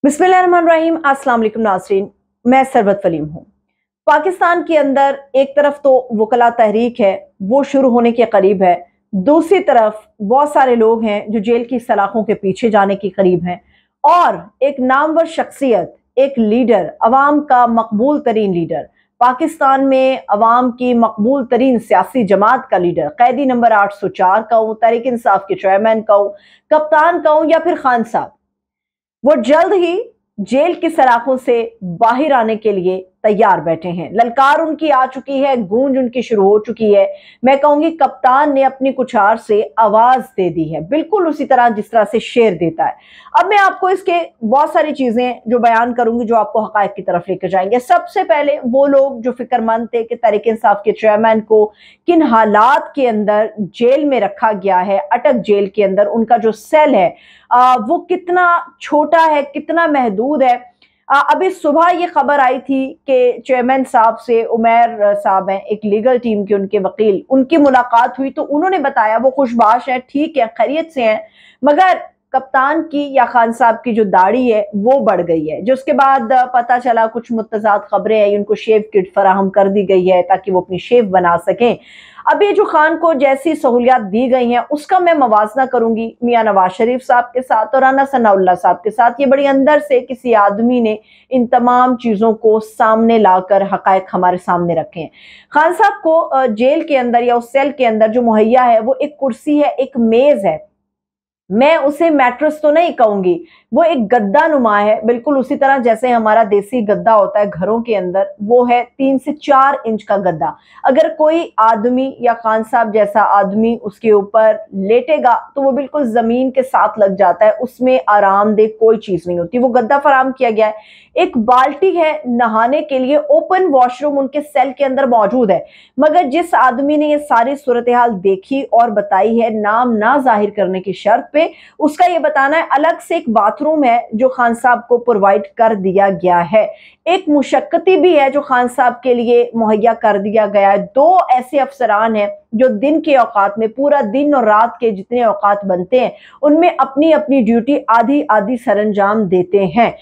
बिस्मिल्लाहिर्रहमानिर्रहीम। अस्सलाम वालेकुम नाज़रीन, मैं सरबत वलीम हूँ। पाकिस्तान के अंदर एक तरफ तो वकला तहरीक है, वो शुरू होने के करीब है। दूसरी तरफ बहुत सारे लोग हैं जो जेल की सलाखों के पीछे जाने के करीब हैं, और एक नामवर शख्सियत, एक लीडर, अवाम का मकबूल तरीन लीडर, पाकिस्तान में अवाम की मकबूल तरीन सियासी जमात का लीडर, कैदी नंबर 804 कहूँ, तहरीक इंसाफ के चेयरमैन कहूँ, कप्तान कहूँ या फिर खान साहब, वो जल्द ही जेल की सलाखों से बाहर आने के लिए तैयार बैठे हैं। ललकार उनकी आ चुकी है, गूंज उनकी शुरू हो चुकी है। मैं कहूंगी कप्तान ने अपनी कुछार से आवाज दे दी है, बिल्कुल उसी तरह जिस तरह से शेर देता है। अब मैं आपको इसके बहुत सारी चीजें जो बयान करूंगी जो आपको हकायक की तरफ लेकर जाएंगे। सबसे पहले वो लोग जो फिक्रमंद थे कि तहरीक इंसाफ के चेयरमैन को किन हालात के अंदर जेल में रखा गया है, अटक जेल के अंदर उनका जो सेल है वो कितना छोटा है, कितना महदूद है। अभी सुबह ये खबर आई थी कि चेयरमैन साहब से, उमैर साहब हैं एक लीगल टीम के, उनके वकील, उनकी मुलाकात हुई तो उन्होंने बताया वो खुशबाश है, ठीक है, खैरियत से हैं, मगर कप्तान की या खान साहब की जो दाढ़ी है वो बढ़ गई है। जो उसके बाद पता चला कुछ मुतज़ाद खबरें आई, उनको शेव किट फराहम कर दी गई है ताकि वो अपनी शेव बना सकें। अब ये जो खान को जैसी सहूलियात दी गई हैं उसका मैं मवाजना करूंगी मियां नवाज शरीफ साहब के साथ और राना सनाउल्लाह साहब के साथ। ये बड़ी अंदर से किसी आदमी ने इन तमाम चीजों को सामने लाकर हकायक हमारे सामने रखे हैं। खान साहब को जेल के अंदर या उस सेल के अंदर जो मुहैया है वो एक कुर्सी है, एक मेज है। मैं उसे मैट्रेस तो नहीं कहूंगी, वो एक गद्दा नुमा है, बिल्कुल उसी तरह जैसे हमारा देसी गद्दा होता है घरों के अंदर, वो है 3 से 4 इंच का गद्दा। अगर कोई आदमी या खान साहब जैसा आदमी उसके ऊपर लेटेगा तो वो बिल्कुल जमीन के साथ लग जाता है, उसमें आरामदेह कोई चीज नहीं होती। वो गद्दा फराम किया गया है, एक बाल्टी है नहाने के लिए, ओपन वॉशरूम उनके सेल के अंदर मौजूद है। मगर जिस आदमी ने ये सारी सूरत हाल देखी और बताई है, नाम ना जाहिर करने की शर्त पे, उसका ये बताना है अलग से एक बाथरूम है जो खान साहब को प्रोवाइड कर दिया गया है। एक मुशक्कती भी है जो खान साहब के लिए मुहैया कर दिया गया है। 2 ऐसे अफसरान हैं जो दिन के औकात में, पूरा दिन और रात के जितने औकात बनते हैं उनमें अपनी अपनी ड्यूटी आधी आधी सरंजाम देते हैं।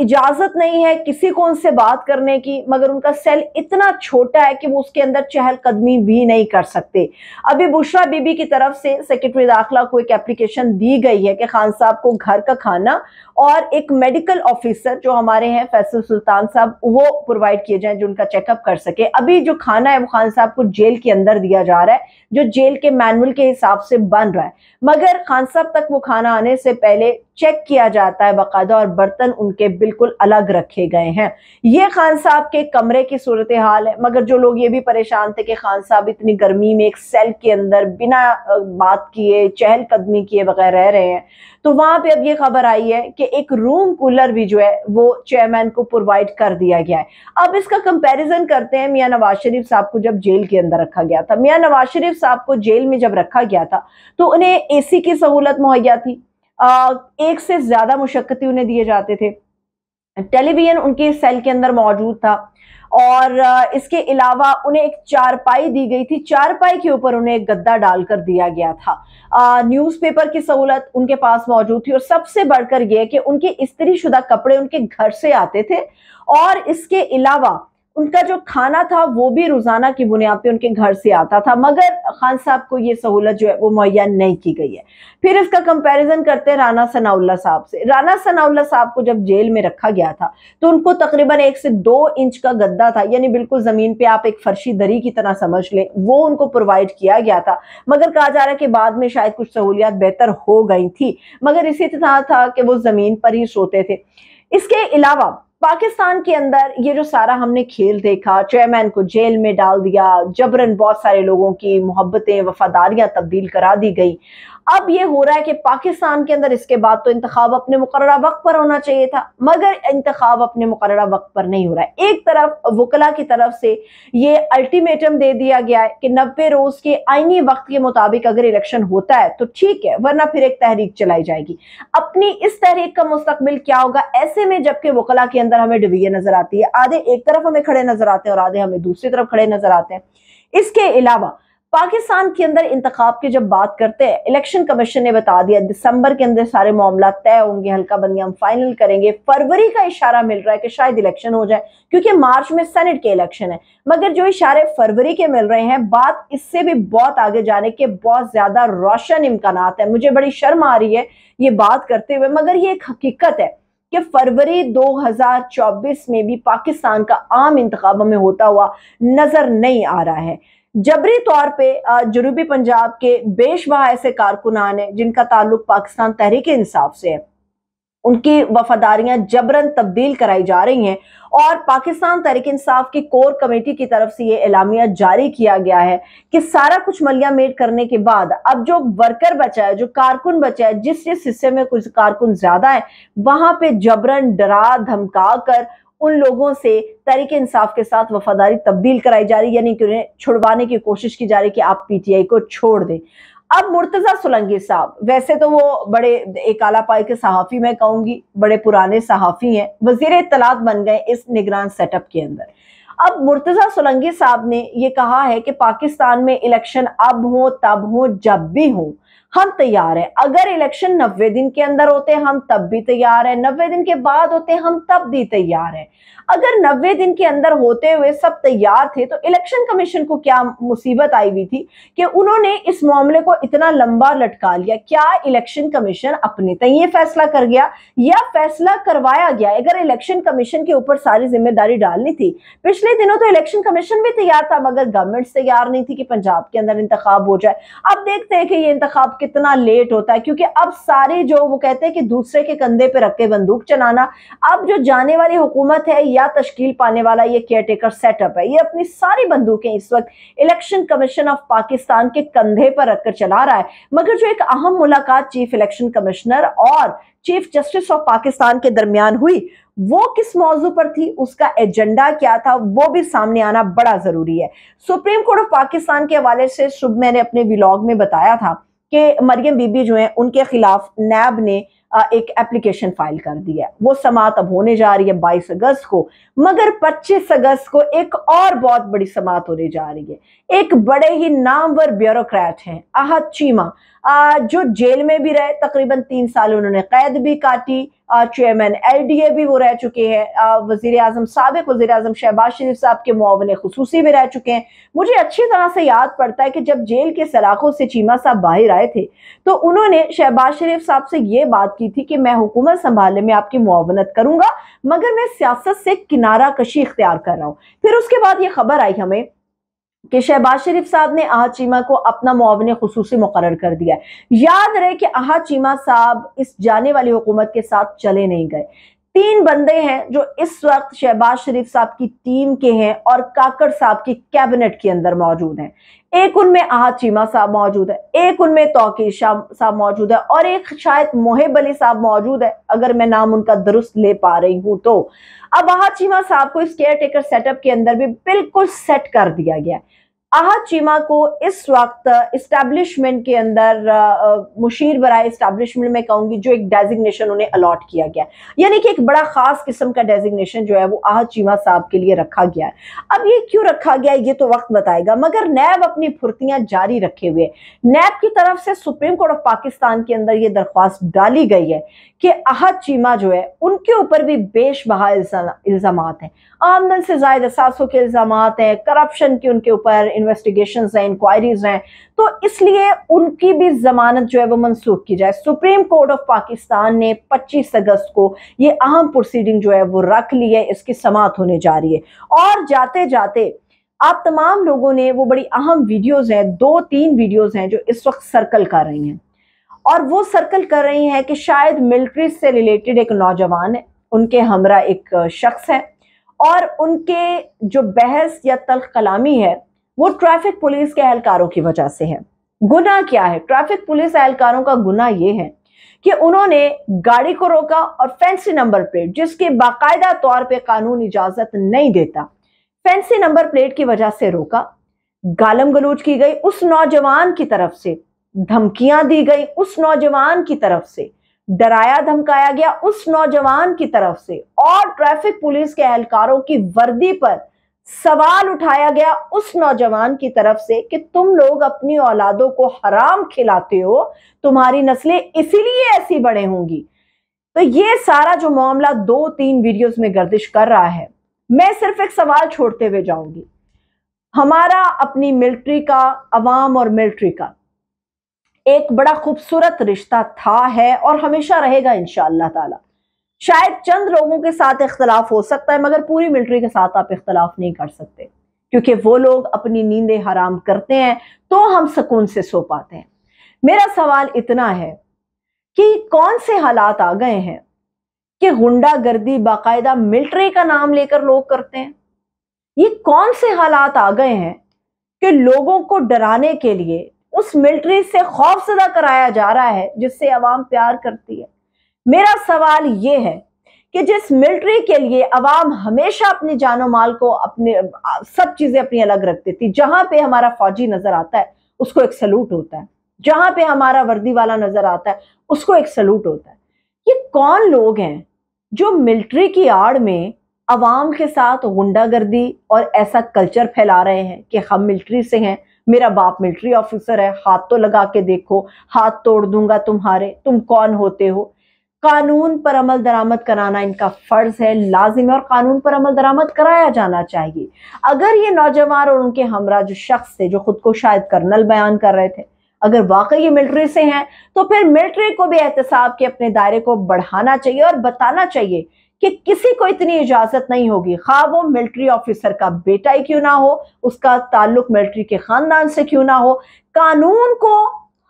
इजाजत नहीं है किसी को उनसे बात करने की, मगर उनका सेल इतना छोटा है कि वो उसके अंदर चहलकदमी भी नहीं कर सकते। अभी बुशरा बीबी की तरफ से सेक्रेटरी दाखिला को एक एप्लीकेशन दी गई है कि खान साहब को घर का खाना और एक मेडिकल ऑफिसर जो हमारे हैं फैसल सुल्तान साहब, वो प्रोवाइड किए जाएं जो उनका चेकअप कर सके। अभी जो खाना है वो खान साहब को जेल के अंदर दिया जा रहा है, जो जेल के मैनुअल के हिसाब से बन रहा है, मगर खान साहब तक वो खाना आने से पहले चेक किया जाता है बाकायदा, और बर्तन उनके बिल्कुल अलग रखे गए हैं। ये खान साहब के कमरे की सूरत हाल है। मगर जो लोग ये भी परेशान थे कि खान साहब इतनी गर्मी में एक सेल के अंदर बिना बात किए, चहलकदमी किए बगैर रह रहे हैं, तो वहां पे अब ये खबर आई है कि एक रूम कूलर भी जो है वो चेयरमैन को प्रोवाइड कर दिया गया है। अब इसका कंपैरिजन करते हैं मियां नवाज शरीफ साहब को जब जेल के अंदर रखा गया था। मियां नवाज शरीफ साहब को जेल में जब रखा गया था तो उन्हें एसी की सहूलत मुहैया थी, एक से ज्यादा मुशक्कती उन्हें दिए जाते थे, टेलीविजन उनके सेल के अंदर मौजूद था, और इसके अलावा उन्हें एक चारपाई दी गई थी, चारपाई के ऊपर उन्हें एक गद्दा डालकर दिया गया था। न्यूज़पेपर की सहूलत उनके पास मौजूद थी, और सबसे बढ़कर यह कि उनके इस्त्री शुदा कपड़े उनके घर से आते थे, और इसके अलावा उनका जो खाना था वो भी रोजाना की बुनियाद पे उनके घर से आता था। मगर खान साहब को ये सहूलत जो है वो मुहैया नहीं की गई है। फिर इसका कंपैरिजन करते हैं राना सनाउल्लाह साहब से। राना सनाउल्लाह साहब को जब जेल में रखा गया था तो उनको तकरीबन 1 से 2 इंच का गद्दा था, यानी बिल्कुल जमीन पे आप एक फर्शी दरी की तरह समझ लें, वो उनको प्रोवाइड किया गया था। मगर कहा जा रहा है कि बाद में शायद कुछ सहूलियात बेहतर हो गई थी, मगर इसी तरह था कि वो जमीन पर ही सोते थे। इसके अलावा पाकिस्तान के अंदर ये जो सारा हमने खेल देखा, चेयरमैन को जेल में डाल दिया, जबरन बहुत सारे लोगों की मोहब्बतें, वफादारियां तब्दील करा दी गई। अब ये हो रहा है कि पाकिस्तान के अंदर इसके बाद तो इंतखाब अपने मुकर्ररा वक्त पर होना चाहिए था, मगर इंतखाब अपने मुकर्ररा वक्त पर नहीं हो रहा है। एक तरफ वकला की तरफ से ये अल्टीमेटम दे दिया गया है कि 90 रोज के आईनी वक्त के मुताबिक अगर इलेक्शन होता है तो ठीक है, वरना फिर एक तहरीक चलाई जाएगी। अपनी इस तहरीक का मुस्तकबिल क्या होगा ऐसे में, जबकि वकला के अंदर हमें डिवीजन नजर आती है, आधे एक तरफ हमें खड़े नजर आते हैं और आधे हमें दूसरी तरफ खड़े नजर आते हैं। इसके अलावा पाकिस्तान के अंदर इंतखाब की जब बात करते हैं, इलेक्शन कमीशन ने बता दिया दिसंबर के अंदर सारे मामला तय होंगे, हल्का बंदी हम फाइनल करेंगे। फरवरी का इशारा मिल रहा है कि शायद इलेक्शन हो जाए, क्योंकि मार्च में सेनेट के इलेक्शन है। मगर जो इशारे फरवरी के मिल रहे हैं, बात इससे भी बहुत आगे जाने के बहुत ज्यादा रोशन इम्कानात है। मुझे बड़ी शर्म आ रही है ये बात करते हुए, मगर ये एक हकीकत है कि फरवरी 2024 में भी पाकिस्तान का आम इंतखाब में होता हुआ नजर नहीं आ रहा है। जबरी तौर पे जनूबी पंजाब के बेशबहा ऐसे कारकुनान हैं जिनका ताल्लुक पाकिस्तान तहरीक इंसाफ से है, उनकी वफादारियां जबरन तब्दील कराई जा रही हैं। और पाकिस्तान तहरीक इंसाफ की कोर कमेटी की तरफ से ये एलामिया जारी किया गया है कि सारा कुछ मलिया मेट करने के बाद अब जो वर्कर बचा है, जो कारकुन बचा है, जिस जिस हिस्से में कुछ कारकुन ज्यादा है, वहां पे जबरन डरा धमका कर उन लोगों से तहरीक इंसाफ के साथ वफादारी तब्दील कराई जा रही, यानी कि उन्हें छुड़वाने की कोशिश की जा रही कि आप पीटीआई को छोड़ दें। अब मुर्तजा सोलंकी साहब, वैसे तो वो बड़े एक आला पाई के सहाफी, मैं कहूंगी बड़े पुराने सहाफी हैं, वजीर इत्तलात बन गए इस निगरान सेटअप के अंदर। अब मुर्तजा सोलंकी साहब ने ये कहा है कि पाकिस्तान में इलेक्शन अब हो तब हो जब भी हो, हम तैयार हैं। अगर इलेक्शन 90 दिन के अंदर होते हम तब भी तैयार हैं, 90 दिन के बाद होते हम तब भी तैयार हैं। अगर 90 दिन के अंदर होते हुए सब तैयार थे तो इलेक्शन कमीशन को क्या मुसीबत आई हुई थी कि उन्होंने इस मामले को इतना लंबा लटका लिया? क्या इलेक्शन कमीशन अपने तय ये फैसला कर गया या फैसला करवाया गया? अगर इलेक्शन कमीशन के ऊपर सारी जिम्मेदारी डालनी थी, पिछले दिनों तो इलेक्शन कमीशन भी तैयार था मगर गवर्नमेंट तैयार नहीं थी कि पंजाब के अंदर इंतखाब हो जाए। अब देखते हैं कि ये इंतखाब कितना लेट होता है, क्योंकि अब सारे जो वो कहते हैं कि दूसरे के कंधे पे रख के बंदूक चलाना, अब जो जाने वाली हुकूमत है या तश्कील पाने वाला ये केयरटेकर सेटअप है, ये अपनी सारी बंदूकें इस वक्त इलेक्शन कमीशन ऑफ पाकिस्तान के कंधे पर रखकर चला रहा है। मगर जो एक अहम मुलाकात चीफ इलेक्शन कमिश्नर और चीफ जस्टिस ऑफ पाकिस्तान के दरमियान हुई, वो किस मौजू पर थी, उसका एजेंडा क्या था, वो भी सामने आना बड़ा जरूरी है। सुप्रीम कोर्ट ऑफ पाकिस्तान के हवाले से सुबह मैंने अपने व्लॉग में बताया था कि मरियम बीबी जो है उनके खिलाफ नैब ने एक एप्लीकेशन फाइल कर दी है। वो समाअत अब होने जा रही है 22 अगस्त को, मगर 25 अगस्त को एक और बहुत बड़ी समाअत होने जा रही है। एक बड़े ही नामवर ब्यूरोक्रेट हैं अहद चीमा, जो जेल में भी रहे, तकरीबन 3 साल उन्होंने कैद भी काटी, चेयरमैन LDA भी वो रह चुके हैं, वजीर आजम साबिक वजीर आजम शहबाज शरीफ साहब के मुआविन खुसूसी भी रह चुके हैं। मुझे अच्छी तरह से याद पड़ता है कि जब जेल के सलाखों से चीमा साहब बाहर आए थे तो उन्होंने शहबाज शरीफ साहब से ये बात की थी कि मैं हुकूमत संभालने में आपकी मुआवनत करूंगा, मगर मैं सियासत से किनारा कशी इख्तियार कर रहा हूं। फिर उसके बाद ये खबर आई हमें कि शहबाज शरीफ साहब ने अहद चीमा को अपना मुआविन खुसूसी मुकर्रर कर दिया है। याद रहे कि अहद चीमा साहब इस जाने वाली हुकूमत के साथ चले नहीं गए। 3 बंदे हैं जो इस वक्त शहबाज शरीफ साहब की टीम के हैं और काकड़ साहब की कैबिनेट के अंदर मौजूद हैं। एक उनमें अहद चीमा साहब मौजूद है, एक उनमें तौकीर शाह साहब मौजूद है और एक शायद मोहिब अली साहब मौजूद है, अगर मैं नाम उनका दुरुस्त ले पा रही हूं तो। अब अहद चीमा साहब को इस केयर टेकर सेटअप के अंदर भी बिल्कुल सेट कर दिया गया है। अहद चीमा को इस वक्त इस्टेब्लिशमेंट के अंदर मुशीर बराए इस्टेब्लिशमेंट में कहूंगी जो एक डेजिग्नेशन उन्हें अलॉट किया गया, यानी कि एक बड़ा खास किस्म का डेजिग्नेशन जो है वो अहद चीमा साहब के लिए रखा गया है। अब ये क्यों रखा गया है ये तो वक्त बताएगा, मगर नैब अपनी फुर्तियां जारी रखे हुए। नैब की तरफ से सुप्रीम कोर्ट ऑफ पाकिस्तान के अंदर ये दरख्वास्त डाली गई है कि अहद चीमा जो है उनके ऊपर भी बेशबहा इल्जामात हैं, आमदन से ज्यादा असासों के इल्जामात हैं, करप्शन के उनके ऊपर इन्वेस्टिगेशंस हैं, इंक्वायरीज हैं, तो इसलिए उनकी भी जमानत जो है वो मनसूख की जाए। सुप्रीम कोर्ट ऑफ पाकिस्तान ने 25 अगस्त को ये अहम प्रोसीडिंग जो है वो रख ली है, इसकी समाअत होने जा रही है। और जाते जाते आप तमाम लोगों ने वो बड़ी अहम वीडियोज हैं, 2-3 वीडियोज हैं जो इस वक्त सर्कल कर रही हैं, और वो सर्कल कर रही हैं कि शायद मिलिट्री से रिलेटेड एक नौजवान है, उनके हमरा एक शख्स है और उनके जो बहस या तल्ख कलामी है वो ट्रैफिक पुलिस के एहलकारों की वजह से है। गुनाह क्या है? ट्रैफिक पुलिस एहलकारों का गुनाह ये है कि उन्होंने गाड़ी को रोका और फैंसी नंबर प्लेट, जिसके बाकायदा तौर पे कानून इजाजत नहीं देता, फैंसी नंबर प्लेट की वजह से रोका, गालम गलौज की गई उस नौजवान की तरफ से, धमकियां दी गई उस नौजवान की तरफ से, डराया धमकाया गया उस नौजवान की तरफ से, और ट्रैफिक पुलिस के एहलकारों की वर्दी पर सवाल उठाया गया उस नौजवान की तरफ से कि तुम लोग अपनी औलादों को हराम खिलाते हो, तुम्हारी नस्लें इसीलिए ऐसी बड़े होंगी। तो ये सारा जो मामला 2-3 वीडियोस में गर्दिश कर रहा है, मैं सिर्फ एक सवाल छोड़ते हुए जाऊंगी। हमारा अपनी मिलिट्री का, अवाम और मिलिट्री का एक बड़ा खूबसूरत रिश्ता था, है और हमेशा रहेगा इंशाअल्लाह ताला। शायद चंद लोगों के साथ इख्तलाफ हो सकता है, मगर पूरी मिलिट्री के साथ आप इख्तलाफ नहीं कर सकते, क्योंकि वो लोग अपनी नींदें हराम करते हैं तो हम सुकून से सो पाते हैं। मेरा सवाल इतना है कि कौन से हालात आ गए हैं कि गुंडागर्दी बाकायदा मिलिट्री का नाम लेकर लोग करते हैं। ये कौन से हालात आ गए हैं कि लोगों को डराने के लिए उस मिलिट्री से खौफजदा कराया जा रहा है जिससे अवाम प्यार करती है। मेरा सवाल ये है कि जिस मिलिट्री के लिए अवाम हमेशा अपनी जानो माल को, अपने सब चीजें अपनी अलग रखती थी, जहां पे हमारा फौजी नजर आता है उसको एक सलूट होता है, जहां पे हमारा वर्दी वाला नजर आता है उसको एक सलूट होता है। ये कौन लोग हैं जो मिलिट्री की आड़ में अवाम के साथ गुंडागर्दी और ऐसा कल्चर फैला रहे हैं कि हम मिलिट्री से हैं, मेरा बाप मिलिट्री ऑफिसर है, हाथ तो लगा के देखो, हाथ तोड़ दूंगा तुम्हारे, तुम कौन होते हो। कानून पर अमल दरामद कराना इनका फर्ज है, लाजिम है, और कानून पर अमल दरामद कराया जाना चाहिए। अगर ये नौजवान और उनके हमरा जो शख्स थे, जो खुद को शायद कर्नल बयान कर रहे थे, अगर वाकई ये मिलिट्री से हैं, तो फिर मिलिट्री को भी एहतसाब के अपने दायरे को बढ़ाना चाहिए और बताना चाहिए कि किसी को इतनी इजाजत नहीं होगी, खा वो मिलिट्री ऑफिसर का बेटा ही क्यों ना हो, उसका ताल्लुक मिलिट्री के खानदान से क्यों ना हो, कानून को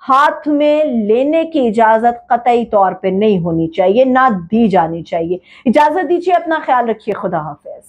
हाथ में लेने की इजाजत कतई तौर पे नहीं होनी चाहिए, ना दी जानी चाहिए। इजाजत दीजिए, अपना ख्याल रखिए, खुदा हाफिज।